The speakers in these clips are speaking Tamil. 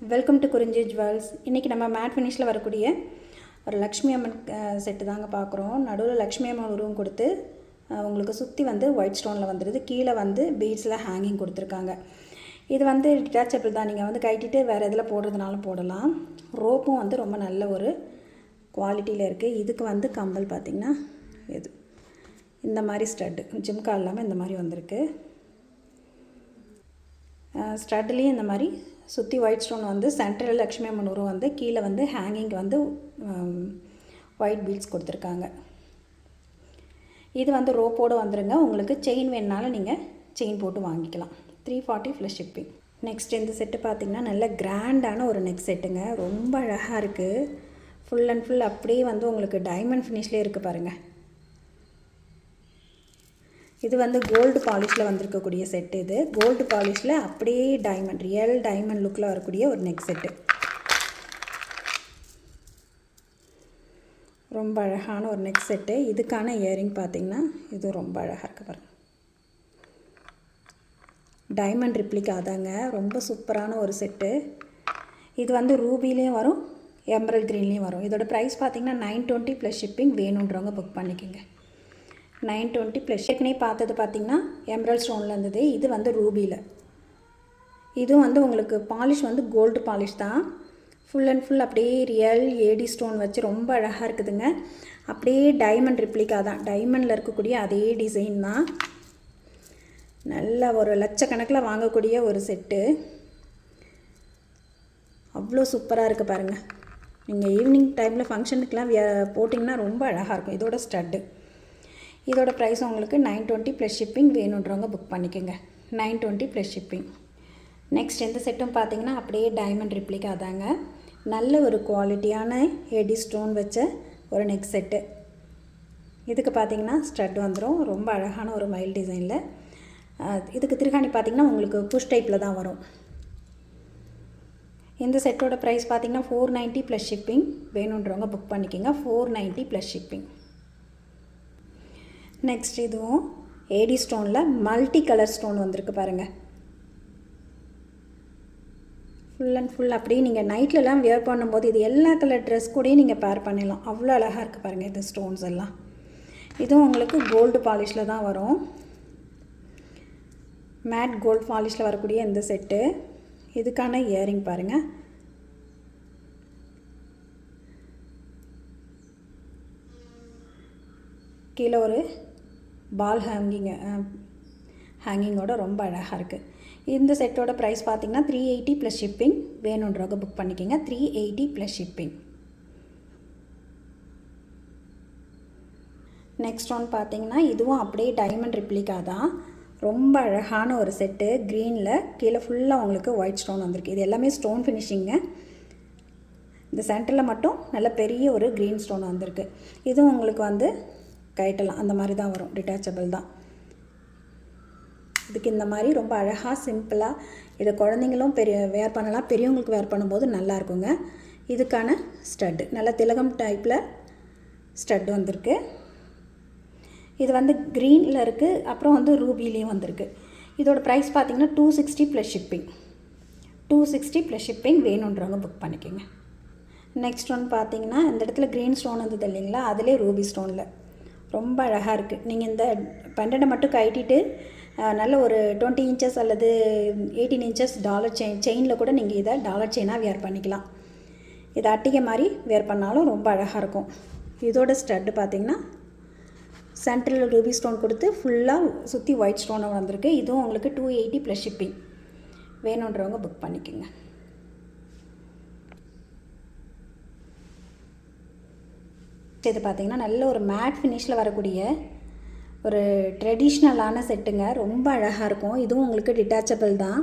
வெல்கம் டு குறிஞ்சி ஜுவல்ஸ். இன்றைக்கி நம்ம மேட் ஃபினிஷில் வரக்கூடிய ஒரு லக்ஷ்மி அம்மன் செட்டு தாங்க பார்க்குறோம். நடுவில் லக்ஷ்மி அம்மன் உருவம் கொடுத்து உங்களுக்கு சுற்றி வந்து ஒயிட் ஸ்டோனில் வந்துடுது. கீழே வந்து பீட்ஸில் ஹேங்கிங் கொடுத்துருக்காங்க. இது வந்து டிட்டாச்சபிள் தான். நீங்கள் வந்து கட்டிட்டு வேறு எதில் போடுறதுனாலும் போடலாம். ரோப்பும் வந்து ரொம்ப நல்ல ஒரு குவாலிட்டியில் இருக்குது. இதுக்கு வந்து கம்பல் பார்த்திங்கன்னா இது இந்த மாதிரி ஸ்டட்டு ஜிம்கா இல்லாமல் இந்த மாதிரி வந்திருக்கு. ஸ்டட்லேயும் இந்த மாதிரி சுற்றி ஒயிட் ஸ்டோன் வந்து சென்ட்ரல் லக்ஷ்மி அம்மன் உருவம் வந்து கீழே வந்து ஹேங்கிங் வந்து ஒயிட் பீட்ஸ் கொடுத்துருக்காங்க. இது வந்து ரோப்போடு வந்துடுங்க. உங்களுக்கு செயின் வேணுனாலும் நீங்கள் செயின் போட்டு வாங்கிக்கலாம். 340 + ஷிப்பிங். நெக்ஸ்ட் இந்த செட்டு பார்த்திங்கன்னா நல்ல கிராண்டான ஒரு நெக் செட்டுங்க. ரொம்ப அழகாக இருக்குது. ஃபுல் அண்ட் ஃபுல் அப்படியே வந்து உங்களுக்கு டைமண்ட் ஃபினிஷ்லேயே இருக்குது பாருங்கள். இது வந்து கோல்டு பாலிஷில் வந்திருக்கக்கூடிய செட்டு. இது கோல்டு பாலிஷில் அப்படியே டைமண்ட் ரியல் டைமண்ட் லுக்கில் வரக்கூடிய ஒரு நெக் செட்டு. ரொம்ப அழகான ஒரு நெக் செட்டு. இதுக்கான இயரிங் பார்த்திங்கன்னா இது ரொம்ப அழகாக இருக்குது பாருங்கள். டைமண்ட் ரிப்ளிகா தாங்க. ரொம்ப சூப்பரான ஒரு செட்டு. இது வந்து ரூபிலையும் வரும், எமரல்ட் க்ரீன்லேயும் வரும். இதோட ப்ரைஸ் பார்த்திங்கன்னா 920 + ஷிப்பிங். வேணுன்றவங்க புக் பண்ணிக்கோங்க. 920 + ஏற்கனவே பார்த்தது பார்த்திங்கன்னா எம்ரல்ட் ஸ்டோனில் இருந்தது. இது வந்து ரூபியில். இதுவும் வந்து உங்களுக்கு பாலிஷ் வந்து கோல்டு பாலிஷ் தான். ஃபுல் அண்ட் ஃபுல் அப்படியே ரியல் ஏடி ஸ்டோன் வச்சு ரொம்ப அழகாக இருக்குதுங்க. அப்படியே டைமண்ட் ரிப்ளிகா தான். டைமண்டில் இருக்கக்கூடிய அதே டிசைன் தான். நல்ல ஒரு லட்சக்கணக்கில் வாங்கக்கூடிய ஒரு செட்டு. அவ்வளோ சூப்பராக இருக்குது பாருங்கள். நீங்கள் ஈவினிங் டைமில் ஃபங்க்ஷனுக்கெலாம் போட்டிங்கன்னா ரொம்ப அழகாக இருக்கும். இதோட ஸ்டட்டு. இதோட ப்ரைஸ் உங்களுக்கு 920 + ஷிப்பிங். வேணுன்றவங்க புக் பண்ணிக்கோங்க. 920 + ஷிப்பிங். நெக்ஸ்ட் இந்த செட்டும் பார்த்திங்கன்னா அப்படியே டைமண்ட் ரிப்ளிகா தாங்க. நல்ல ஒரு குவாலிட்டியான ஏடி ஸ்டோன் வச்ச ஒரு நெக் செட்டு. இதுக்கு பார்த்திங்கன்னா ஸ்டட் வந்துடும். ரொம்ப அழகான ஒரு மயில் டிசைனில். இதுக்கு திருகாணி பார்த்திங்கன்னா உங்களுக்கு புஷ் டைப்பில் தான் வரும். இந்த செட்டோட ப்ரைஸ் பார்த்திங்கன்னா 490 + ஷிப்பிங். வேணுன்றவங்க புக் பண்ணிக்கோங்க. 490 + ஷிப்பிங். நெக்ஸ்ட் இதுவும் ஏடி ஸ்டோனில் மல்டி கலர் ஸ்டோன் வந்திருக்கு பாருங்கள். ஃபுல் அண்ட் ஃபுல் அப்படியே நீங்கள் நைட்லலாம் வியர் பண்ணும்போது இது எல்லா கலர் ட்ரெஸ் கூடயும் நீங்கள் பேர் பண்ணிடலாம். அவ்வளோ அழகாக இருக்குது பாருங்கள் இது ஸ்டோன்ஸ் எல்லாம். இதுவும் உங்களுக்கு கோல்டு பாலிஷில் தான் வரும். மேட் கோல்டு பாலிஷில் வரக்கூடிய இந்த செட்டு. இதுக்கான இயரிங் பாருங்கள். கீழே ஒரு பால் ஹேங்கிங்கோட ரொம்ப அழகாக இருக்குது. இந்த செட்டோட ப்ரைஸ் பார்த்திங்கன்னா 380 + ஷிப்பிங். வேணுன்றவங்க புக் பண்ணிக்கோங்க. 380 + ஷிப்பிங். நெக்ஸ்ட் ஒன் பார்த்திங்கன்னா இதுவும் அப்படியே டைமண்ட் ரிப்ளிகா தான். ரொம்ப அழகான ஒரு செட்டு. க்ரீனில் கீழே ஃபுல்லாக உங்களுக்கு ஒயிட் ஸ்டோன் வந்திருக்கு. இது எல்லாமே ஸ்டோன் ஃபினிஷிங்க. இந்த சென்டரில் மட்டும் நல்ல பெரிய ஒரு க்ரீன் ஸ்டோன் வந்திருக்கு. இதுவும் உங்களுக்கு வந்து கைட்டலாம் அந்த மாதிரி தான் வரும். டிட்டாச்சபிள் தான். இதுக்கு இந்த மாதிரி ரொம்ப அழகாக சிம்பிளாக இதை குழந்தைங்களும் வேர் பண்ணலாம். பெரியவங்களுக்கு வேர் பண்ணும்போது நல்லா இருக்குங்க. இதுக்கான ஸ்டட்டு நல்ல திலகம் டைப்பில் ஸ்டட் வந்திருக்கு. இது வந்து க்ரீனில் இருக்குது. அப்புறம் வந்து ரூபிலையும் வந்திருக்கு. இதோட ப்ரைஸ் பார்த்திங்கன்னா 260 + ஷிப்பிங். 260 + ஷிப்பிங். வேணுன்றவங்க புக் பண்ணிக்கோங்க. நெக்ஸ்ட் ஒன் பார்த்திங்கன்னா இந்த இடத்துல க்ரீன் ஸ்டோன் வந்தது இல்லைங்களா, அதிலே ரூபி ஸ்டோனில் ரொம்ப அழகாக இருக்குது. நீங்கள் இந்த பெண்டனை மட்டும் கட்டிட்டு நல்ல ஒரு 20 இன்ச்சஸ் அல்லது 18 இன்ச்சஸ் டாலர் செயினில் கூட நீங்கள் இதை டாலர் செயினாக வேர் பண்ணிக்கலாம். இதை அட்டிகை மாதிரி வேர் பண்ணாலும் ரொம்ப அழகாக இருக்கும். இதோட ஸ்டட்டு பார்த்திங்கன்னா சென்ட்ரல் ரூபி ஸ்டோன் கொடுத்து ஃபுல்லாக சுற்றி ஒயிட் ஸ்டோனாக வந்திருக்கு. இதுவும் உங்களுக்கு 280 + ஷிப்பிங். வேணுன்றவங்க புக் பண்ணிக்கோங்க. இது பார்த்திங்கன்னா நல்ல ஒரு மேட் ஃபினிஷில் வரக்கூடிய ஒரு ட்ரெடிஷ்னலான செட்டுங்க. ரொம்ப அழகாக இருக்கும். இதுவும் உங்களுக்கு டிட்டாச்சபிள் தான்.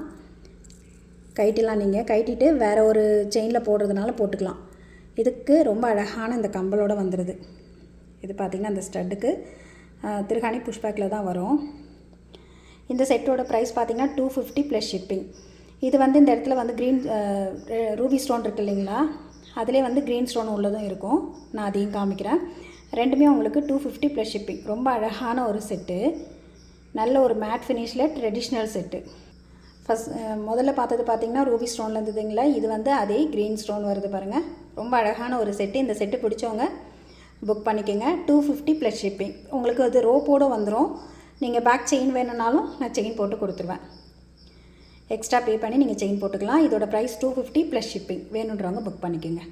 கைட்டெலாம் நீங்கள் கைட்டிட்டு வேறு ஒரு செயினில் போடுறதுனால போட்டுக்கலாம். இதுக்கு ரொம்ப அழகான இந்த கம்பலோடு வந்துடுது. இது பார்த்திங்கன்னா இந்த ஸ்டட்டுக்கு திருகாணி புஷ்பேக்கில் தான் வரும். இந்த செட்டோட ப்ரைஸ் பார்த்திங்கன்னா 250 + ஷிப்பிங். இது வந்து இந்த இடத்துல வந்து க்ரீன் ரூபி ஸ்டோன் இருக்குது இல்லைங்களா, அதிலே வந்து க்ரீன் ஸ்டோன் உள்ளதும் இருக்கும். நான் அதையும் காமிக்கிறேன். ரெண்டுமே உங்களுக்கு 250 + ஷிப்பிங். ரொம்ப அழகான ஒரு செட்டு. நல்ல ஒரு மேட் ஃபினிஷில் ட்ரெடிஷ்னல் செட்டு. முதல்ல பார்த்தது பார்த்திங்கன்னா ரூபி ஸ்டோனில் இருந்ததுங்களா, இது வந்து அதே க்ரீன் ஸ்டோன் வருது பாருங்கள். ரொம்ப அழகான ஒரு செட்டு. இந்த செட்டு பிடிச்சவங்க புக் பண்ணிக்கோங்க. 250 ப்ளஸ் ஷிப்பிங். உங்களுக்கு அது ரோப்போடு வந்துடும். நீங்கள் பேக் செயின் வேணும்னாலும் நான் செயின் போட்டு கொடுத்துருவேன். எக்ஸ்ட்ரா பே பண்ணி நீங்கள் செயின் போட்டுக்கலாம். இதோட ப்ரைஸ் 250 ப்ளஸ் ஷிப்பிங். வேணுன்றவங்க புக் பண்ணிக்கோங்க.